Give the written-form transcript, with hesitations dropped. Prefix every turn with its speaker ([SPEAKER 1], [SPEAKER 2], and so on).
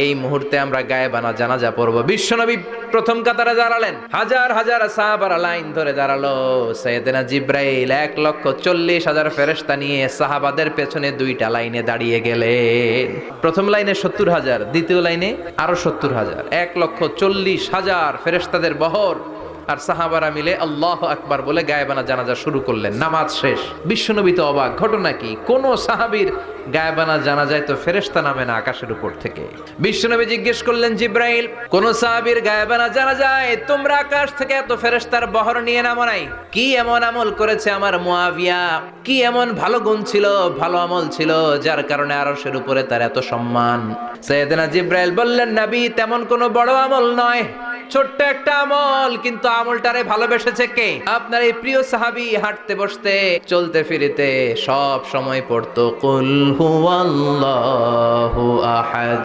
[SPEAKER 1] এই মুহূর্তে আমরা গায়েবানা জানাজা পড়ব। বিশ্বনবী প্রথম কাতারে দাঁড়ালেন, হাজার হাজার সাহাবারা লাইন ধরে দাঁড়ালো। সাইয়েদনা জিব্রাইল 1,40,000 ফেরেশতা নিয়ে সাহাবাদের পেছনে দুইটা লাইনে দাঁড়িয়ে গেলেন। প্রথম লাইনে 70,000, দ্বিতীয় লাইনে আরো 70,000, 1,40,000 ফেরেশতাদের বহর। আর সাহাবারা মিলে আল্লাহু আকবার বলে গায়েবানা জানাজা শুরু করলেন। নামাজ শেষ। বিশ্বনবী তো অবাক, ঘটনা কি? কোন সাহাবীর গায়েবানা জানাজায় তো ফেরেশতা নামে না আকাশের উপর থেকে। বিশ্বনবী জিজ্ঞেস করলেন, জিব্রাইল, কোন সাহাবীর গায়েবানা জানাজায় তোমরা আকাশ থেকে এত ফেরেশতার বহর নিয়ে নামো নাই? কি এমন আমল করেছে আমার মুয়াবিয়া? কি এমন ভালো গুণ ছিল, ভালো আমল ছিল, যার কারণে আরশের উপরে তার এত সম্মান? সাইয়েদনা জিব্রাইল বললেন, নবী, তেমন কোনো বড় আমল নয়, ছোট্ট একটা আমল, কিন্তু আমলটারে ভালোবেসেছে কে? আপনার এই প্রিয় সাহাবী হাঁটতে বসতে চলতে ফিরিতে সব সময় পড়তো কুল হুয়াল্লাহু আহাদ